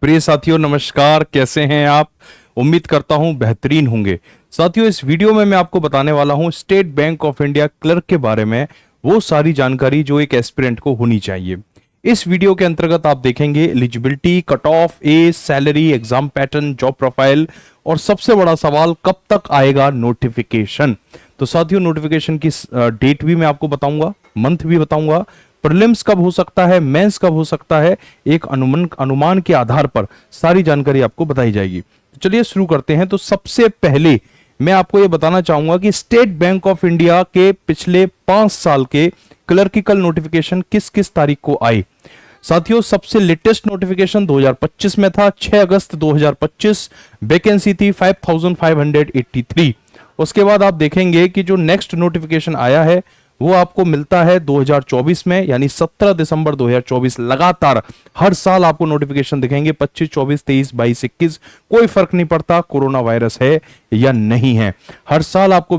प्रिय साथियों नमस्कार, कैसे हैं आप। उम्मीद करता हूं बेहतरीन होंगे। साथियों इस वीडियो में मैं आपको बताने वाला हूं state bank of India clerk के बारे में वो सारी जानकारी जो एक एस्पिरेंट को होनी चाहिए। इस वीडियो के अंतर्गत आप देखेंगे eligibility, cut off, age, salary, exam pattern, job profile और सबसे बड़ा सवाल कब तक आएगा नोटिफिकेशन। तो साथियों नोटिफिकेशन की डेट भी मैं आपको बताऊंगा, मंथ भी बताऊंगा, प्रीलिम्स कब हो सकता है, मेंस कब हो सकता है, एक अनुमान के आधार पर सारी जानकारी आपको बताई जाएगी। तो चलिए शुरू करते हैं। तो सबसे पहले मैं आपको यह बताना चाहूंगा कि स्टेट बैंक ऑफ इंडिया के पिछले 5 साल के क्लर्किकल नोटिफिकेशन किस किस तारीख को आए। साथियों सबसे लेटेस्ट नोटिफिकेशन 2025 में था, 6 अगस्त 2025। वैकेंसी थी 5583। उसके बाद आप देखेंगे कि जो नेक्स्ट नोटिफिकेशन आया है वो आपको मिलता है 2024 में, यानी 17 दिसंबर 2024। लगातार हर साल आपको नोटिफिकेशन दिखेंगे 25, 24, 23, 22, 21, कोई फर्क नहीं पड़ता कोरोना वायरस है या नहीं है, हर साल आपको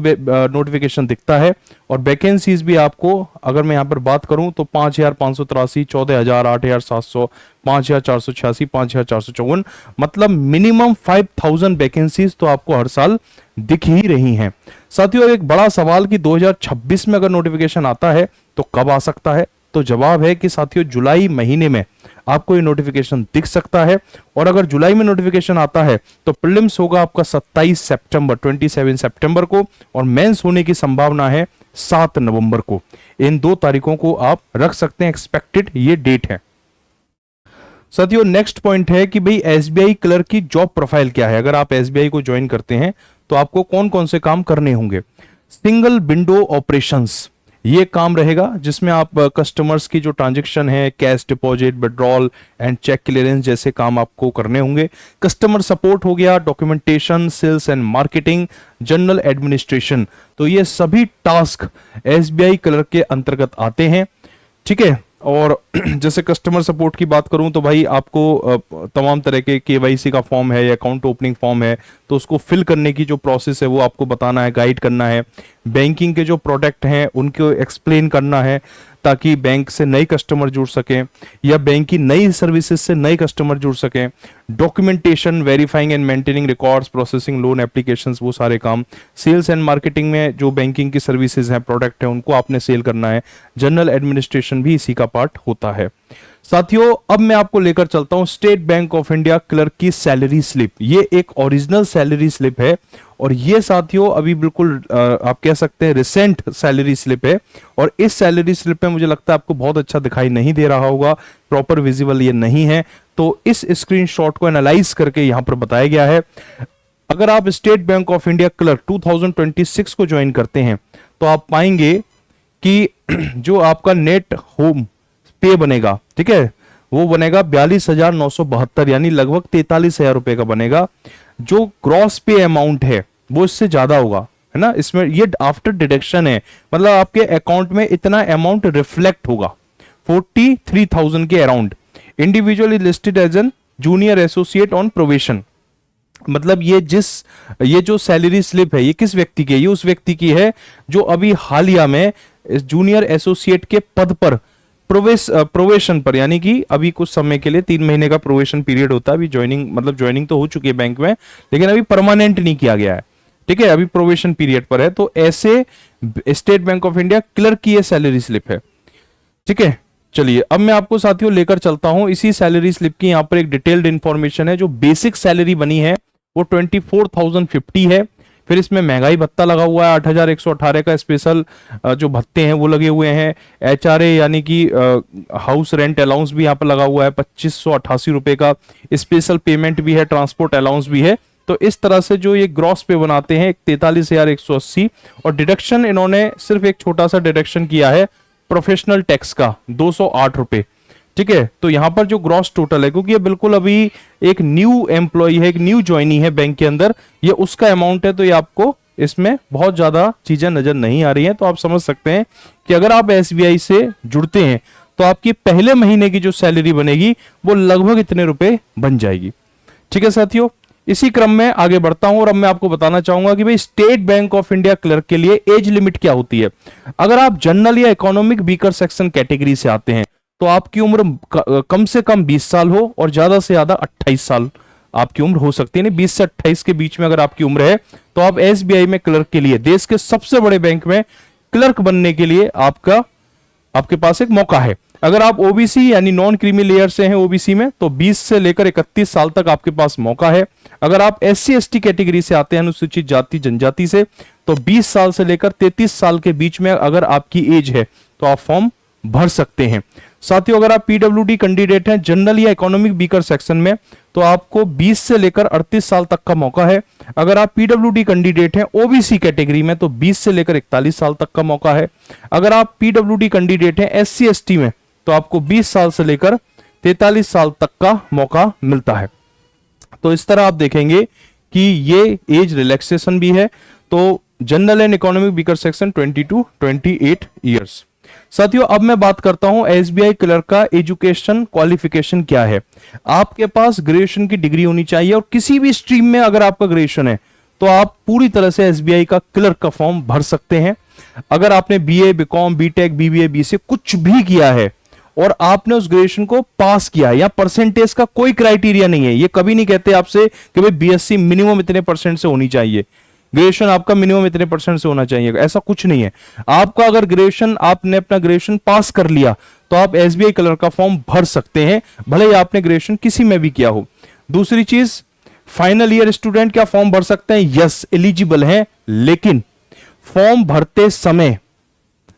नोटिफिकेशन दिखता है। और वैकेंसीज भी आपको, अगर मैं यहां पर बात करूं तो 5583, 14000, 8700, 5486, 5454, मतलब मिनिमम 5000 वैकेंसीज तो आपको हर साल दिख ही रही हैं। साथियों एक बड़ा सवाल कि 2026 में अगर नोटिफिकेशन आता है तो कब आ सकता है। तो जवाब है कि साथियों जुलाई महीने में आपको ये नोटिफिकेशन दिख सकता है। और अगर जुलाई में नोटिफिकेशन आता है तो प्रीलिम्स होगा आपका 27 सितंबर को, और मेंस होने की संभावना है 7 नवंबर को। इन 2 तारीखों को आप रख सकते हैं, एक्सपेक्टेड ये डेट है। साथियों नेक्स्ट पॉइंट है कि भाई एसबीआई क्लर्क की जॉब प्रोफाइल क्या है। अगर आप एसबीआई को ज्वाइन करते हैं तो आपको कौन कौन से काम करने होंगे। सिंगल विंडो ऑपरेशंस ये काम रहेगा, जिसमें आप कस्टमर्स की जो ट्रांजैक्शन है, cash deposit, withdrawal and cheque clearance जैसे काम आपको करने होंगे। कस्टमर सपोर्ट हो गया, documentation, sales and marketing, general administration, तो ये सभी टास्क एसबीआई क्लर्क के अंतर्गत आते हैं। ठीक है। और जैसे कस्टमर सपोर्ट की बात करूं तो भाई आपको तमाम तरह के केवाईसी का फॉर्म है या अकाउंट ओपनिंग फॉर्म है तो उसको फिल करने की जो प्रोसेस है वो आपको बताना है, गाइड करना है। बैंकिंग के जो प्रोडक्ट हैं उनको एक्सप्लेन करना है ताकि बैंक से नए कस्टमर जुड़ सकें या बैंक की नई सर्विसेज से नए कस्टमर जुड़ सकें। Documentation, verifying and maintaining records, processing loan applications, वो सारे काम। सेल्स एंड मार्केटिंग में जो बैंकिंग की सर्विसेज हैं, प्रोडक्ट हैं, उनको आपने सेल करना है। जनरल एडमिनिस्ट्रेशन भी इसी का पार्ट होता है। साथियों अब मैं आपको लेकर चलता हूं state bank of India clerk की सैलरी स्लिप। ये एक ओरिजिनल सैलरी स्लिप है और ये साथियों अभी बिल्कुल आप कह सकते हैं रिसेंट सैलरी स्लिप है। और इस सैलरी स्लिप में मुझे लगता है आपको बहुत अच्छा दिखाई नहीं दे रहा होगा, प्रॉपर विजिबल ये नहीं है। तो इस स्क्रीनशॉट को एनालाइज करके यहां पर बताया गया है। अगर आप state bank of India clerk 2026 को ज्वाइन करते हैं तो आप पाएंगे कि जो आपका नेट होम पे बनेगा, ठीक है, वो बनेगा 42,972, यानी लगभग 43,000 रुपए का बनेगा। जो ग्रॉस पे अमाउंट है वो इससे ज्यादा होगा, है ना। इसमें ये आफ्टर डिडक्शन है, मतलब आपके अकाउंट में इतना अमाउंट रिफ्लेक्ट होगा 43,000 के अराउंड। Individually listed as an junior associate on probation, मतलब ये जो सैलरी स्लिप है ये किस व्यक्ति की है, ये उस व्यक्ति की है जो अभी हालिया में जूनियर एसोसिएट के पद पर प्रोवेशन पर, यानी कि अभी कुछ समय के लिए 3 महीने का प्रोवेशन पीरियड होता है। अभी ज्वाइनिंग तो हो चुकी है बैंक में, लेकिन अभी परमानेंट नहीं किया गया है। ठीक है, अभी प्रोवेशन पीरियड पर है। तो ऐसे state bank of India clerk की ये सैलरी स्लिप है। ठीक है, चलिए अब मैं आपको साथियों लेकर चलता हूं इसी सैलरी स्लिप की। यहां पर एक डिटेल्ड इंफॉर्मेशन है। जो बेसिक सैलरी बनी है वो 24,050 है। फिर इसमें महंगाई भत्ता लगा हुआ है 8,118 का, स्पेशल जो भत्ते हैं वो लगे हुए हैं। एचआरए यानी कि हाउस रेंट अलाउंस भी यहाँ पर लगा हुआ है 2588 रुपए का। स्पेशल पेमेंट भी है, ट्रांसपोर्ट अलाउंस भी है। तो इस तरह से जो ये ग्रॉस पे बनाते हैं 43,180। और डिडक्शन इन्होंने सिर्फ एक छोटा सा डिडक्शन किया है प्रोफेशनल टैक्स का 208 रुपए। ठीक है, तो यहां पर जो ग्रॉस टोटल है, क्योंकि ये बिल्कुल अभी एक न्यू एम्प्लॉय है, एक न्यू ज्वाइनी है बैंक के अंदर, ये उसका अमाउंट है। तो ये आपको इसमें बहुत ज्यादा चीजें नजर नहीं आ रही हैं। तो आप समझ सकते हैं कि अगर आप एसबीआई से जुड़ते हैं तो आपकी पहले महीने की जो सैलरी बनेगी वो लगभग इतने रुपए बन जाएगी। ठीक है साथियों, इसी क्रम में आगे बढ़ता हूं और अब मैं आपको बताना चाहूंगा कि भाई state bank of India clerk के लिए एज लिमिट क्या होती है। अगर आप जनरल या इकोनॉमिक वीकर सेक्शन कैटेगरी से आते हैं तो आपकी उम्र कम से कम 20 साल हो और ज्यादा से ज्यादा 28 साल आपकी उम्र हो सकती है। 20 से 28 के बीच में अगर आपकी उम्र है तो आप एसबीआई में क्लर्क के लिए, देश के सबसे बड़े बैंक में क्लर्क बनने के लिए आपके पास एक मौका है। अगर आप ओबीसी यानी नॉन क्रीमी लेयर से हैं ओबीसी में, तो 20 से लेकर 31 साल तक आपके पास मौका है। अगर आप एससी एसटी कैटेगरी से आते हैं, अनुसूचित जाति जनजाति से, तो 20 साल से लेकर 33 साल के बीच में अगर आपकी एज है तो आप फॉर्म भर सकते हैं। साथियों, अगर आप पीडब्ल्यूडी कैंडिडेट हैं जनरल या इकोनॉमिक वीकर सेक्शन में, तो आपको 20 से लेकर 38 साल तक का मौका है। अगर आप पीडब्ल्यूडी कैंडिडेट हैं ओबीसी कैटेगरी में, तो 20 से लेकर 41 साल तक का मौका है। अगर आप पीडब्ल्यूडी कैंडिडेट हैं एससी एसटी में, तो आपको 20 साल से लेकर 43 साल तक का मौका मिलता है। तो इस तरह आप देखेंगे कि ये एज रिलैक्सेशन भी है। तो general and economic weaker section 20 to 28 years. साथियों, अब मैं बात करता हूं एसबीआई क्लर्क का एजुकेशन क्वालिफिकेशन क्या है। आपके पास ग्रेजुएशन की डिग्री होनी चाहिए और किसी भी स्ट्रीम में अगर आपका ग्रेजुएशन है तो आप पूरी तरह से एसबीआई का क्लर्क का फॉर्म भर सकते हैं। अगर आपने BA, BCom, BTech, BBA, BCA कुछ भी किया है और आपने उस ग्रेजुएशन को पास किया है, या परसेंटेज का कोई क्राइटेरिया नहीं है, ये कभी नहीं कहते आपसे कि भाई बीएससी मिनिमम इतने परसेंट से होनी चाहिए, ग्रेजुएशन आपका मिनिमम इतने परसेंट से होना चाहिए, ऐसा कुछ नहीं है। आपका अगर ग्रेजुएशन, आपने अपना ग्रेजुएशन पास कर लिया तो आप एसबीआई क्लर्क का फॉर्म भर सकते हैं, भले ही आपने ग्रेजुएशन किसी में भी किया हो। दूसरी चीज, फाइनल ईयर स्टूडेंट क्या फॉर्म भर सकते हैं? यस, एलिजिबल है, लेकिन फॉर्म भरते समय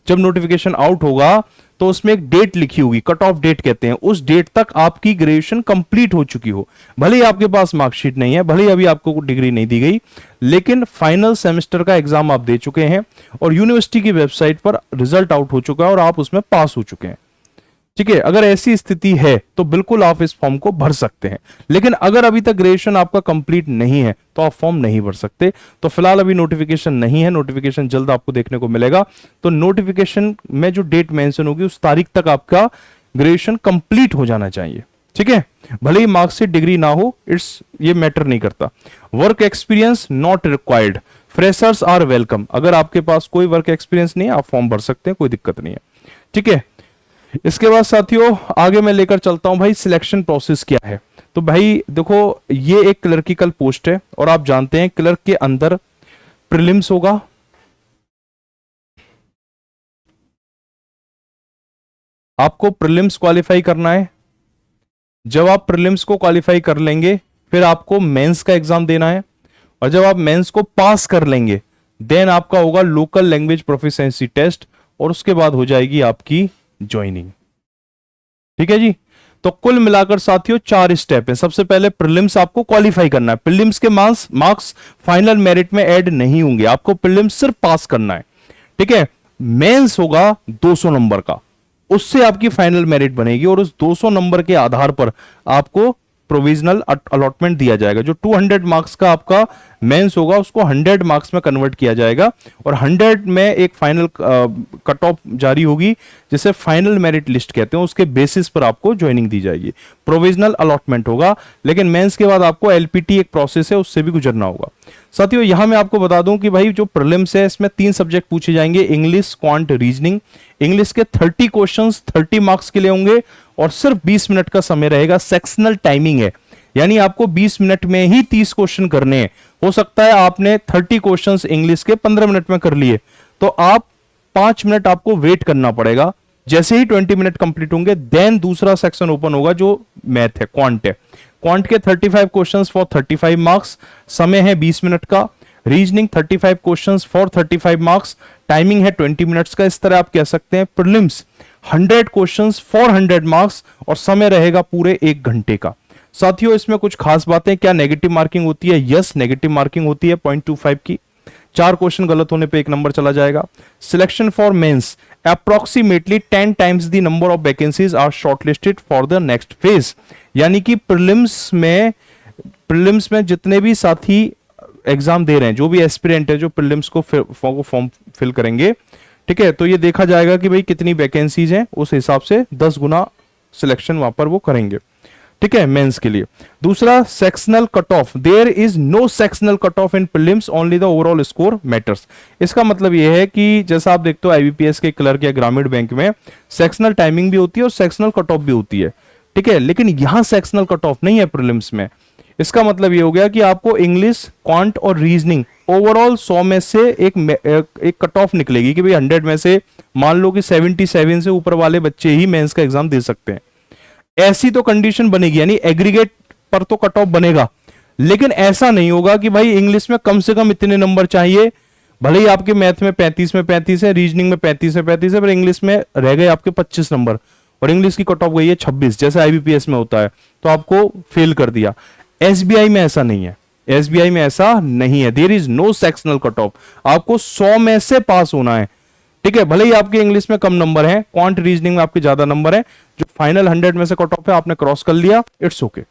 जब नोटिफिकेशन आउट होगा तो उसमें एक डेट लिखी होगी, कट ऑफ डेट कहते हैं, उस डेट तक आपकी ग्रेजुएशन कंप्लीट हो चुकी हो। भले ही आपके पास मार्कशीट नहीं है, भले ही अभी आपको डिग्री नहीं दी गई, लेकिन फाइनल सेमेस्टर का एग्जाम आप दे चुके हैं और यूनिवर्सिटी की वेबसाइट पर रिजल्ट आउट हो चुका है और आप उसमें पास हो चुके हैं। ठीक है, अगर ऐसी स्थिति है तो बिल्कुल आप इस फॉर्म को भर सकते हैं। लेकिन अगर अभी तक ग्रेजुएशन आपका कंप्लीट नहीं है तो आप फॉर्म नहीं भर सकते। तो फिलहाल अभी नोटिफिकेशन नहीं है, नोटिफिकेशन जल्द आपको देखने को मिलेगा। तो नोटिफिकेशन में जो डेट मेंशन होगी उस तारीख तक आपका ग्रेजुएशन कंप्लीट हो जाना चाहिए। ठीक है, भले ही मार्कशीट डिग्री ना हो, ये मैटर नहीं करता। Work experience not required, freshers are welcome. अगर आपके पास कोई वर्क एक्सपीरियंस नहीं है, आप फॉर्म भर सकते हैं, कोई दिक्कत नहीं है। ठीक है, इसके बाद साथियों आगे मैं लेकर चलता हूं भाई सिलेक्शन प्रोसेस क्या है। तो भाई देखो, ये एक क्लर्किकल पोस्ट है और आप जानते हैं क्लर्क के अंदर प्रीलिम्स होगा, आपको प्रीलिम्स क्वालिफाई करना है। जब आप प्रीलिम्स को क्वालिफाई कर लेंगे फिर आपको मेंस का एग्जाम देना है, और जब आप मेंस को पास कर लेंगे देन आपका होगा लोकल लैंग्वेज प्रोफिशिएंसी टेस्ट, और उसके बाद हो जाएगी आपकी ज्वाइनिंग। ठीक है जी, तो कुल मिलाकर साथियों 4 स्टेप है। सबसे पहले प्रीलिम्स आपको क्वालिफाई करना है, प्रीलिम्स के मार्क्स फाइनल मेरिट में ऐड नहीं होंगे, आपको प्रीलिम्स सिर्फ पास करना है। ठीक है, मेंस होगा 200 नंबर का, उससे आपकी फाइनल मेरिट बनेगी और उस 200 नंबर के आधार पर आपको प्रोविजनल अलॉटमेंट दिया जाएगा। जो 200 मार्क्स का आपका मेंस होगा उसको 100 मार्क्स में कन्वर्ट किया जाएगा और 100 में एक फाइनल कट ऑफ जारी होगी जिसे फाइनल मेरिट लिस्ट कहते हैं, उसके बेसिस पर आपको ज्वाइनिंग दी जाएगी। प्रोविजनल अलॉटमेंट होगा, लेकिन मेंस के बाद आपको एलपीटी एक प्रोसेस है, उससे भी गुजरना होगा। साथियों यहां मैं आपको बता दूं कि भाई जो प्रीलिम्स है इसमें 3 सब्जेक्ट पूछे जाएंगे, इंग्लिश, क्वांट, रीजनिंग। इंग्लिश के 30 क्वेश्चंस 30 मार्क्स के लिए होंगे और सिर्फ 20 मिनट का समय रहेगा। सेक्शनल टाइमिंग है, यानी आपको 20 मिनट में ही 30 क्वेश्चन करने हैं। हो सकता है आपने 30 क्वेश्चंस इंग्लिश के 15 मिनट में कर लिए, तो आप 5 मिनट आपको वेट करना पड़ेगा। जैसे ही 20 मिनट कंप्लीट होंगे देन दूसरा सेक्शन ओपन होगा जो मैथ है, क्वांट है। क्वांट के 35 क्वेश्चंस फॉर 35 मार्क्स, समय है 20 मिनट का। Reasoning 35 questions for 35 marks, timing है 20 मिनट्स का। इस तरह आप कह सकते हैं प्रीलिम्स 100 क्वेश्चंस फॉर 100 मार्क्स और समय रहेगा पूरे 1 घंटे का। साथियों इसमें कुछ खास बातें, क्या नेगेटिव मार्किंग होती है? यस, नेगेटिव मार्किंग होती है 0.25 की। 4 क्वेश्चन गलत होने पे 1 नंबर चला जाएगा। Selection for mains, approximately 10 times the number of vacancies are shortlisted for the next phase. यानी कि प्रीलिम्स में जितने भी साथी एग्जाम दे रहे हैं, जो भी एस्पिरेंट है जो प्रीलिम्स को फॉर्म फिल करेंगे, ठीक है, तो ये देखा जाएगा कि भाई कितनी वैकेंसीज हैं, उस हिसाब से 10 गुना सिलेक्शन वहां पर वो करेंगे। ठीक है, मेंस के लिए। दूसरा, sectional cut off, there is no sectional cut off in prelims, only the overall score matters. इसका मतलब यह है कि जैसा आप देखते हो आईबीपीएस के क्लर्क या ग्रामीण बैंक में सेक्शनल टाइमिंग भी होती है और सेक्शनल कट ऑफ भी होती है, ठीक है, लेकिन यहां सेक्शनल कट ऑफ नहीं है प्रीलिम्स में। इसका मतलब ये हो गया कि आपको इंग्लिश, क्वांट और रीजनिंग ओवरऑल 100 में से एक कट ऑफ निकलेगी कि भाई 100 में से मान लो कि 77 से ऊपर वाले बच्चे ही मेंस का एग्जाम दे सकते हैं। ऐसी तो कंडीशन बनेगी, यानी एग्रीगेट पर तो कट ऑफ बनेगा, लेकिन ऐसा नहीं होगा कि भाई इंग्लिश में कम से कम इतने नंबर चाहिए, भले ही आपके मैथ में 35 में 35 है, रीजनिंग में 35 में 35 है, पर इंग्लिश में रह गए आपके 25 नंबर और इंग्लिश की कट ऑफ गई है 26, जैसे आईबीपीएस में होता है, तो आपको फेल कर दिया। एसबीआई में ऐसा नहीं है, एसबीआई में ऐसा नहीं है, there is no sectional cut off, आपको 100 में से पास होना है, ठीक है, भले ही आपके इंग्लिश में कम नंबर है, क्वांट रीजनिंग में आपके ज्यादा नंबर है, जो फाइनल 100 में से कट ऑफ है आपने क्रॉस कर लिया, इट्स ओके।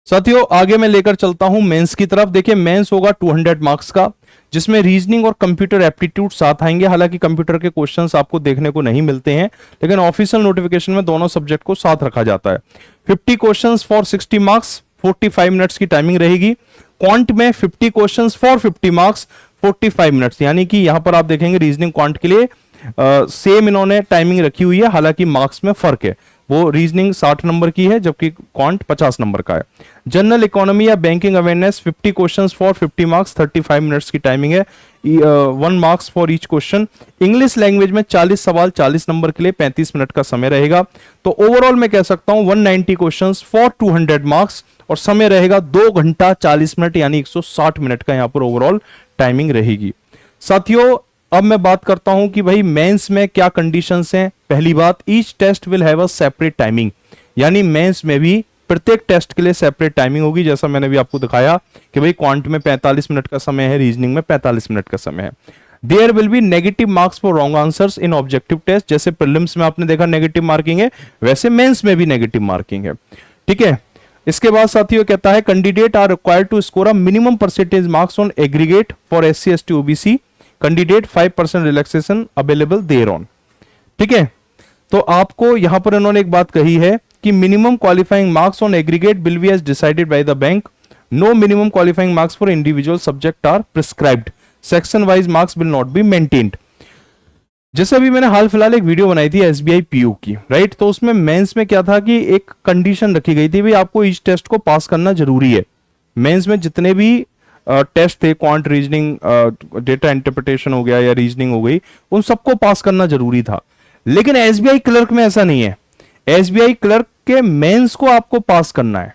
साथियों आगे मैं लेकर चलता हूं मेंस की तरफ। देखिए मेंस होगा 200 मार्क्स का, जिसमें रीजनिंग और कंप्यूटर एप्टीट्यूड साथ आएंगे। हालांकि कंप्यूटर के क्वेश्चंस आपको देखने को नहीं मिलते हैं, लेकिन ऑफिशियल नोटिफिकेशन में दोनों सब्जेक्ट को साथ रखा जाता है। 50 क्वेश्चंस फॉर 60 मार्क्स, 45 मिनट्स की टाइमिंग रहेगी। क्वांट में 50 क्वेश्चंस फॉर 50 मार्क्स, 45 मिनट्स, यानी कि यहां पर आप देखेंगे रीजनिंग क्वांट के लिए सेम इन्होंने टाइमिंग रखी हुई है, हालांकि मार्क्स में फर्क है, वो रीजनिंग 60 नंबर की है जबकि क्वांट 50 नंबर का है। जनरल इकोनॉमी या banking awareness 50 questions for 50 marks, 35 minutes की टाइमिंग है, 1 marks for each question. English language में 40 सवाल 40 नंबर के लिए 35 मिनट का समय रहेगा। तो ओवरऑल मैं कह सकता हूं 190 क्वेश्चंस फॉर 200 मार्क्स और समय रहेगा 2 घंटा 40 मिनट, यानी 160 मिनट का यहां पर ओवरऑल टाइमिंग रहेगी। साथियों अब मैं बात करता हूं कि भाई मेंस में क्या कंडीशंस हैं। पहली बात, each test will have a separate timing, यानी मेंस में भी प्रत्येक टेस्ट के लिए सेपरेट टाइमिंग होगी, जैसा मैंने भी आपको दिखाया कि भाई क्वांट में 45 मिनट का समय है, रीजनिंग में 45 मिनट का समय है। There will be negative marks for wrong answers in objective test, जैसे प्रीलिम्स में आपने देखा नेगेटिव मार्किंग है, वैसे मेंस में भी नेगेटिव मार्किंग है, ठीक है। इसके बाद साथियों कहता है candidate are required to score a minimum percentage marks on aggregate for SC ST OBC, candidate 5% relaxation available there on, ठीक है। तो आपको यहां पर इन्होंने एक बात कही है कि minimum qualifying marks on aggregate will be as decided by the bank, no minimum qualifying marks for individual subject are prescribed, section wise marks will not be maintained. जैसे अभी मैंने हाल फिलहाल एक वीडियो बनाई थी एसबीआई पीयू की, right, तो उसमें मेंस में क्या था कि एक कंडीशन रखी गई थी भाई आपको इस टेस्ट को पास करना जरूरी है। मेंस में जितने भी टेस्ट थे, क्वांट, रीजनिंग, डेटा इंटरप्रिटेशन हो गया या रीजनिंग हो गई, उन सबको पास करना जरूरी था। लेकिन एसबीआई क्लर्क में ऐसा नहीं है, एसबीआई क्लर्क के मेंस को आपको पास करना है,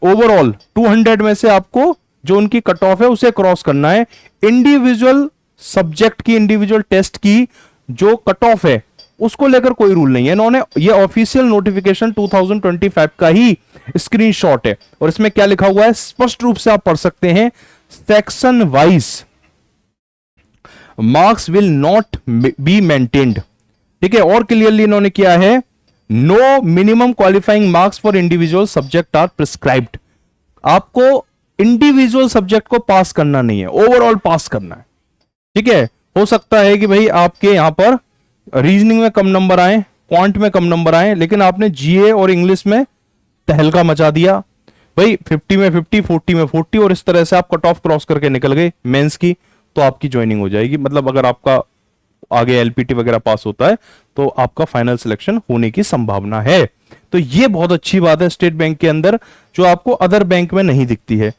ओवरऑल 200 में से आपको जो उनकी कट ऑफ है उसे क्रॉस करना है। इंडिविजुअल सब्जेक्ट की, इंडिविजुअल टेस्ट की जो कट ऑफ है उसको लेकर कोई रूल नहीं है। इन्होंने ये ऑफिशियल नोटिफिकेशन 2025 का ही स्क्रीनशॉट है और इसमें क्या लिखा हुआ है स्पष्ट रूप से आप पढ़ सकते हैं, section wise marks will not be maintained, ठीक है। और क्लियरली इन्होंने किया है no minimum qualifying marks for individual subject are prescribed, आपको इंडिविजुअल सब्जेक्ट को पास करना नहीं है, ओवरऑल पास करना है, ठीक है। हो सकता है कि भाई आपके यहां पर रीजनिंग में कम नंबर आए, क्वांट में कम नंबर आए, लेकिन आपने जीए और इंग्लिश में तहलका मचा दिया, भाई 50 में 50, 40 में 40 और इस तरह से आप कट ऑफ क्रॉस करके निकल गए मेंस की, तो आपकी ज्वाइनिंग हो जाएगी। मतलब अगर आपका आगे एलपीटी वगैरह पास होता है तो आपका फाइनल सिलेक्शन होने की संभावना है। तो ये बहुत अच्छी बात है स्टेट बैंक के अंदर, जो आपको अदर बैंक में नहीं दिखती है,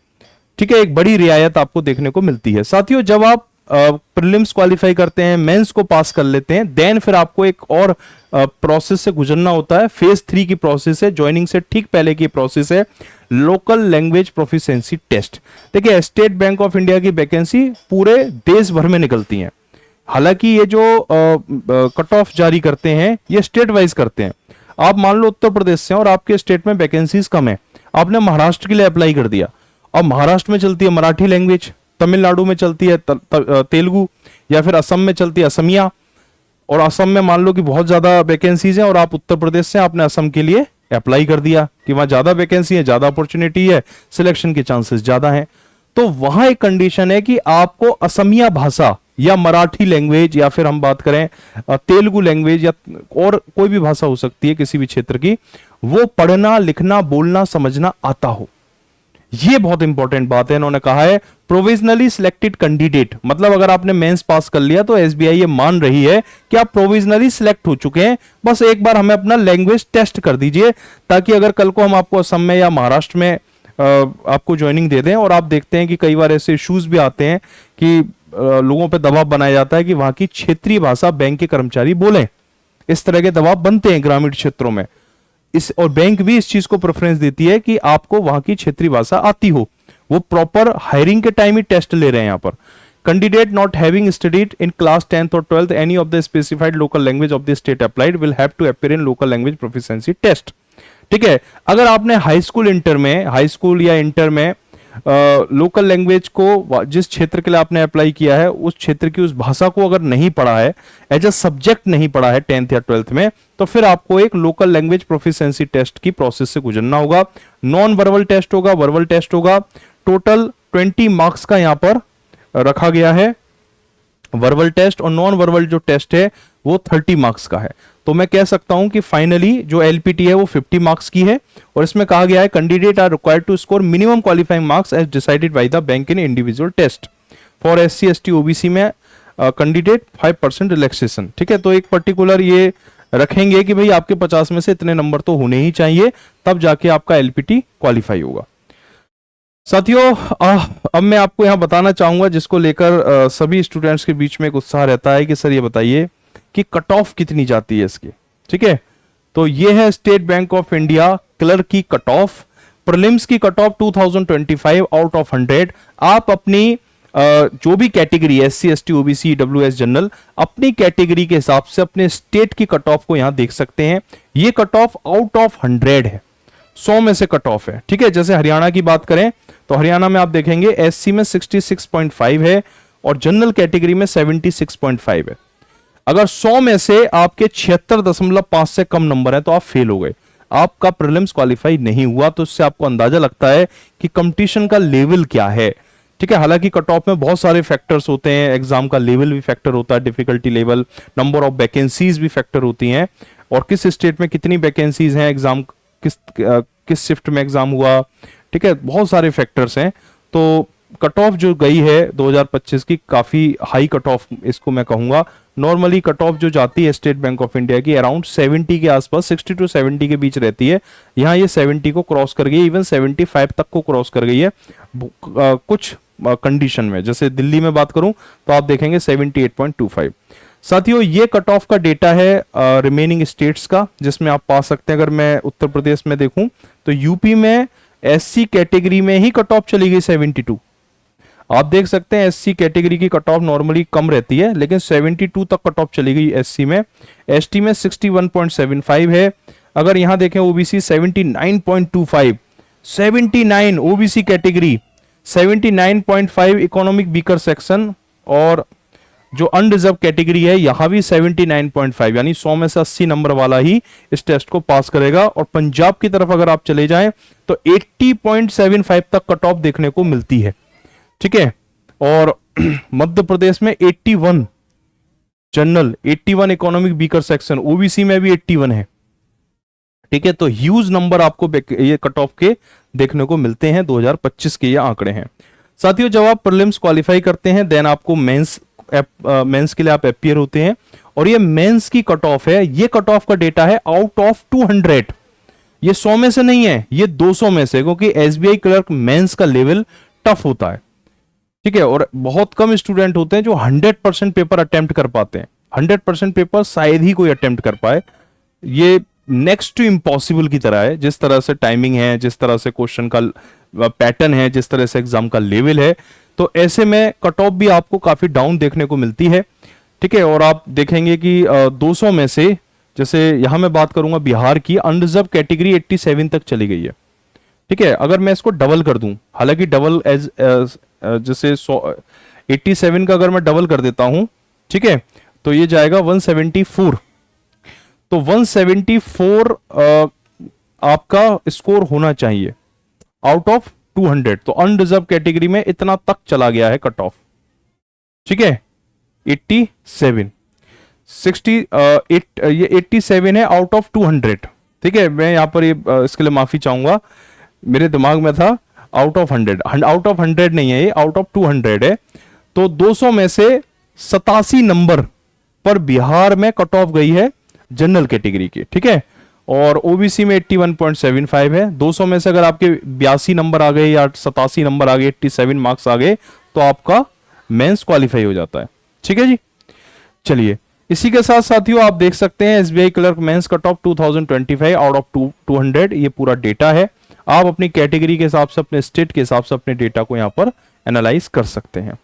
ठीक है। एक बड़ी रियायत आपको देखने को मिलती है। साथियों जब आप प्रीलिम्स क्वालिफाई करते हैं, मेंस को पास कर लेते हैं, देन फिर आपको एक और प्रोसेस से गुजरना होता है। फेज 3 की प्रोसेस है, ज्वाइनिंग से ठीक पहले की प्रोसेस है, लोकल लैंग्वेज प्रोफिशिएंसी टेस्ट। देखिए स्टेट बैंक ऑफ इंडिया की वैकेंसी पूरे देश भर में निकलती हैं, हालांकि ये जो कट ऑफ जारी करते हैं ये स्टेट वाइज करते हैं। आप मान लो उत्तर प्रदेश से और आपके स्टेट में वैकेंसीज कम है, आपने महाराष्ट्र के लिए अप्लाई कर दिया, अब महाराष्ट्र में चलती है मराठी लैंग्वेज, तमिलनाडु में चलती है तेलुगु, या फिर असम में चलती है असमिया, और असम में मान लो कि बहुत ज्यादा वैकेंसीज हैं और आप उत्तर प्रदेश से आपने असम के लिए अप्लाई कर दिया कि वहां ज्यादा वैकेंसी है, ज्यादा अपॉर्चुनिटी है, सिलेक्शन के चांसेस ज्यादा हैं, तो वहां एक कंडीशन है कि आपको असमिया भाषा या मराठी लैंग्वेज, या फिर हम बात करें तेलुगु लैंग्वेज, या और कोई भी भाषा हो सकती है किसी भी क्षेत्र की, वो पढ़ना लिखना बोलना समझना आता हो। ये बहुत इंपॉर्टेंट बात है। इन्होंने कहा है प्रोविजनली सिलेक्टेड कैंडिडेट, मतलब अगर आपने मेंस पास कर लिया तो एसबीआई ये मान रही है कि आप प्रोविजनली सिलेक्ट हो चुके हैं, बस एक बार हमें अपना लैंग्वेज टेस्ट कर दीजिए, ताकि अगर कल को हम आपको असम में या महाराष्ट्र में आपको ज्वाइनिंग दे दें। और आप देखते हैं कि कई बार ऐसे इश्यूज भी आते हैं कि लोगों पर दबाव बनाया जाता है कि वहां की क्षेत्रीय भाषा बैंक के कर्मचारी बोलें, इस तरह के दबाव बनते हैं ग्रामीण क्षेत्रों में। और बैंक भी इस चीज को प्रेफरेंस देती है कि आपको वहां की क्षेत्रीय भाषा आती हो। वो प्रॉपर हायरिंग के टाइम ही टेस्ट ले रहे हैं यहां पर। Candidate not having studied in class 10th और 12th any of the specified local language of the state applied will have to appear in local language proficiency test. ठीक है, अगर आपने हाई स्कूल या इंटर में लोकल लैंग्वेज को, जिस क्षेत्र के लिए आपने अप्लाई किया है उस क्षेत्र की उस भाषा को अगर नहीं पढ़ा है, एज अ सब्जेक्ट नहीं पढ़ा है 10th या 12th में, तो फिर आपको एक लोकल लैंग्वेज प्रोफिशिएंसी टेस्ट की प्रोसेस से गुजरना होगा। नॉन वर्बल टेस्ट होगा, वर्बल टेस्ट होगा। टोटल 20 मार्क्स का यहां पर रखा गया है वर्बल टेस्ट, और नॉन वर्बल जो टेस्ट है वो 30 मार्क्स का है। तो मैं कह सकता हूं कि फाइनली जो एलपीटी है वो 50 मार्क्स की है, और इसमें कहा गया है candidate are required to score minimum qualifying marks as decided by the bank in individual test. For SC ST OBC में कैंडिडेट 5% रिलैक्सेशन। ठीक है, तो एक पर्टिकुलर ये रखेंगे कि भाई आपके 50 में से इतने नंबर तो होने ही चाहिए, तब जाके आपका एलपीटी क्वालिफाई होगा। साथियों, अब मैं आपको यहां बताना चाहूंगा, जिसको लेकर सभी स्टूडेंट्स के बीच में एक उत्साह रहता है कि सर ये बताइए कि कट ऑफ कितनी जाती है इसकी। ठीक है, तो ये है state bank of India clerk की कट ऑफ। प्रीलिम्स की कट ऑफ 2025 आउट ऑफ 100। आप अपनी जो भी category SC ST OBC EWS general, अपनी कैटेगरी के हिसाब से अपने स्टेट की कट ऑफ को यहां देख सकते हैं। ये कट ऑफ आउट ऑफ 100 है, 100 में से कट ऑफ है। ठीक है, जैसे हरियाणा की बात करें तो हरियाणा में आप देखेंगे एससी में 66.5 है और जनरल कैटेगरी में 76.5 है। अगर 100 में से आपके 76.5 से कम नंबर है तो आप फेल हो गए, आपका प्रीलिम्स क्वालिफाई नहीं हुआ। तो इससे आपको अंदाजा लगता है कि कंपटीशन का लेवल क्या है। ठीक है, हालांकि कट ऑफ में बहुत सारे फैक्टर्स होते हैं, एग्जाम का लेवल भी फैक्टर होता है, difficulty level, number of vacancies भी फैक्टर होती हैं, और किस स्टेट में कितनी वैकेंसीज हैं, एग्जाम किस शिफ्ट में एग्जाम हुआ। ठीक है, बहुत सारे फैक्टर्स हैं। तो कट ऑफ जो गई है 2025 की, काफी हाई कट ऑफ इसको मैं कहूंगा। नॉर्मली कट ऑफ जो जाती है स्टेट बैंक ऑफ इंडिया की अराउंड 70 के आसपास, 60 to 70 के बीच रहती है। यहाँ ये 70 को क्रॉस कर गई, इवन 75 तक को क्रॉस कर गई है कुछ कंडीशन में। जैसे दिल्ली में बात करूं तो आप देखेंगे 78.25। साथियों, ये कट ऑफ का डेटा है रिमेनिंग स्टेट्स का, जिसमें आप पा सकते हैं। अगर मैं उत्तर प्रदेश में देखूं तो यूपी में एससी कैटेगरी में ही कट ऑफ चली गई 72। आप देख सकते हैं एससी कैटेगरी की कट ऑफ नॉर्मली कम रहती है, लेकिन 72 तक कट ऑफ चली गई एससी में। एसटी में 61.75 है। अगर यहां देखें OBC 79.25, 79 OBC category, 79.5 economic weaker section, और जो अनरिजर्व कैटेगरी है यहां भी 79.5, यानी 100 में से 80 नंबर वाला ही इस टेस्ट को पास करेगा। और पंजाब की तरफ अगर आप चले जाएं तो 80.75 तक कट ऑफ देखने को मिलती है। ठीक है, और मध्य प्रदेश में 81 general, 81 economic weaker section, OBC में भी 81 है। ठीक है, तो ह्यूज नंबर आपको ये कट ऑफ के देखने को मिलते हैं। 2025 के ये आंकड़े हैं। साथियों, जब आप प्रीलिम्स क्वालिफाई करते हैं देन आपको मेंस के लिए आप अपीयर होते हैं, और ये मेंस की कट ऑफ है। ये कट ऑफ का डेटा है आउट ऑफ 200। ये 100 में से नहीं है, ये 200 में से, क्योंकि एसबीआई क्लर्क मेंस का लेवल टफ होता है। ठीक है, और बहुत कम स्टूडेंट होते हैं जो 100% पेपर अटेम्प्ट कर पाते हैं। 100% पेपर शायद ही कोई अटेम्प्ट कर पाए। ये नेक्स्ट टू इम्पॉसिबल की तरह है, जिस तरह से टाइमिंग है, जिस तरह से क्वेश्चन का पैटर्न है, जिस तरह से एग्जाम का लेवल है। तो ऐसे में कट ऑफ भी आपको काफी डाउन देखने को मिलती है। ठीक है, और आप देखेंगे कि 200 में से, जैसे यहां मैं बात करूंगा बिहार की, अनरिजर्व कैटेगरी 87 तक चली गई है। ठीक है, अगर मैं इसको डबल कर दूं, हालांकि डबल एज जैसे 87 का अगर मैं डबल कर देता हूं, ठीक है, तो ये जाएगा 174। तो 174 आपका स्कोर होना चाहिए आउट ऑफ 200। तो अनरिजर्व कैटेगरी में इतना तक चला गया है कट ऑफ। ठीक है, 87 ये 87 है आउट ऑफ 200। ठीक है, मैं यहाँ पर ये इसके लिए माफी चाहूंगा, मेरे दिमाग में था आउट ऑफ 100, आउट ऑफ 100 नहीं है, ये आउट ऑफ 200 है। तो 200 में से 87 नंबर पर बिहार में कट ऑफ गई है जनरल कैटेगरी की। ठीक है, और ओबीसी में 81.75 है। 200 में से अगर आपके 82 नंबर आ गए या 87 नंबर आ गए, 87 मार्क्स आ गए, तो आपका मेंस क्वालिफाई हो जाता है। ठीक है जी, चलिए इसी के साथ साथियों आप देख सकते हैं SBI clerk mains cut off 2025 out of 200, ये पूरा डेटा है। आप अपनी कैटेगरी के हिसाब से, अपने स्टेट के हिसाब से अपने डेटा को यहां पर एनालाइज कर सकते हैं।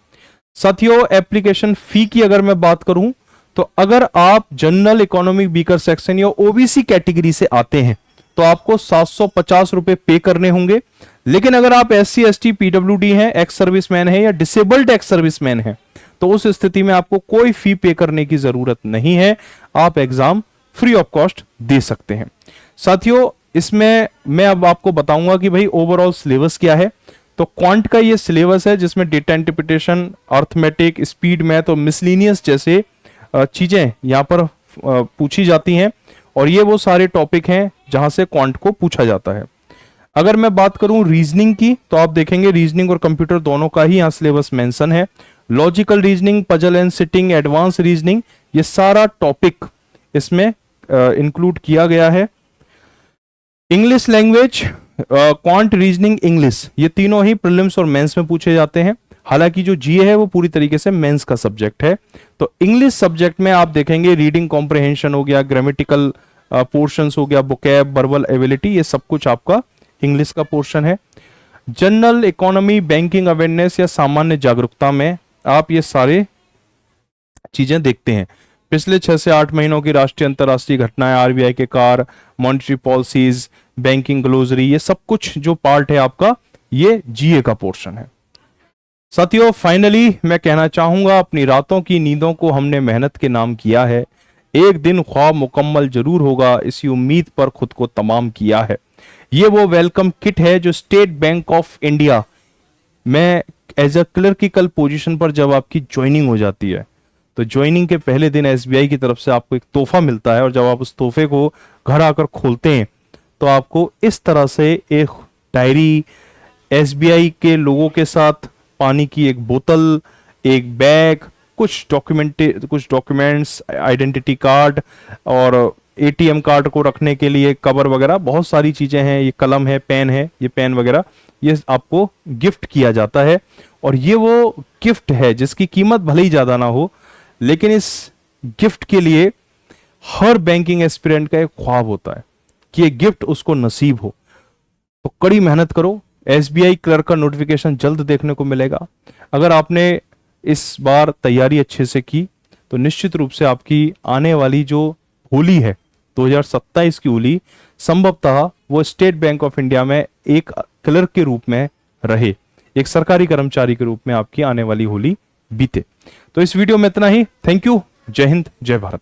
साथियों एप्लीकेशन फी की अगर मैं बात करूं, तो अगर आप जनरल इकोनॉमिक वीकर सेक्शन या ओबीसी कैटेगरी से आते हैं तो आपको 750 रुपए पे करने होंगे। लेकिन अगर आप SC ST PWD हैं, एक्स सर्विसमैन है या डिसेबल्ड एक्स सर्विसमैन है, तो उस स्थिति में आपको कोई फी पे करने की जरूरत नहीं है, आप एग्जाम फ्री ऑफ कॉस्ट दे सकते हैं। साथियों इसमें मैं अब आपको बताऊंगा कि भाई ओवरऑल सिलेबस क्या है। तो क्वांट का ये सिलेबस है जिसमें data interpretation, arithmetic, speed math और मिसलिनियस जैसे चीजें यहां पर पूछी जाती हैं, और ये वो सारे टॉपिक हैं जहां से क्वांट को पूछा जाता है। अगर मैं बात करूं रीजनिंग की, तो आप देखेंगे रीजनिंग और कंप्यूटर दोनों का ही यहां सिलेबस मेंशन है। Logical reasoning, puzzle and sitting, advance reasoning, ये सारा टॉपिक इसमें इंक्लूड किया गया है। English language, quant, reasoning, English, ये तीनों ही प्रीलिम्स और मेंस में पूछे जाते हैं। हालांकि जो जीए है वो पूरी तरीके से मेंस का सब्जेक्ट है। तो इंग्लिश सब्जेक्ट में आप देखेंगे रीडिंग कॉम्प्रिहेंशन हो गया, ग्रामेटिकल पोर्शंस हो गया, वोकैब, वर्बल एबिलिटी, ये सब कुछ आपका इंग्लिश का पोर्शन है। जनरल इकोनॉमी, बैंकिंग अवेयरनेस या सामान्य जागरूकता में आप ये सारे चीजें देखते हैं। पिछले 6 से 8 महीनों की राष्ट्रीय अंतरराष्ट्रीय घटनाएं, आरबीआई के कार्य, मॉनेटरी पॉलिसीज, बैंकिंग ग्लोसरी, ये सब कुछ जो पार्ट है आपका, ये जीए का पोर्शन है। साथियों फाइनली मैं कहना चाहूंगा, अपनी रातों की नींदों को हमने मेहनत के नाम किया है, एक दिन ख्वाब मुकम्मल जरूर होगा, इसी उम्मीद पर खुद को तमाम किया है। ये वो वेलकम किट है जो स्टेट बैंक ऑफ इंडिया में एज अ क्लर्किकल पोजीशन पर जब आपकी ज्वाइनिंग हो जाती है, तो ज्वाइनिंग के पहले दिन एसबीआई की तरफ से आपको एक तोहफा मिलता है, और जब आप उस तोहफे को घर आकर खोलते हैं तो आपको इस तरह से एक डायरी, एसबीआई के लोगों के साथ पानी की एक बोतल, एक बैग, कुछ डॉक्यूमेंट्स, आइडेंटिटी कार्ड और एटीएम कार्ड को रखने के लिए कवर वगैरह, बहुत सारी चीजें हैं। ये कलम है, पेन है, ये पेन वगैरह, ये आपको गिफ्ट किया जाता है। और ये वो गिफ्ट है जिसकी कीमत भले ही ज्यादा ना हो, लेकिन इस गिफ्ट के लिए हर बैंकिंग एस्पिरेंट का एक ख्वाब होता है कि ये गिफ्ट उसको नसीब हो। तो कड़ी मेहनत करो, एसबीआई क्लर्क का नोटिफिकेशन जल्द देखने को मिलेगा। अगर आपने इस बार तैयारी अच्छे से की तो निश्चित रूप से आपकी आने वाली जो होली है 2027 की होली, संभवतः वो स्टेट बैंक ऑफ इंडिया में एक क्लर्क के रूप में रहे, एक सरकारी कर्मचारी के रूप में आपकी आने वाली होली बीते। तो इस वीडियो में इतना ही। Thank you. जय हिंद, जय भारत।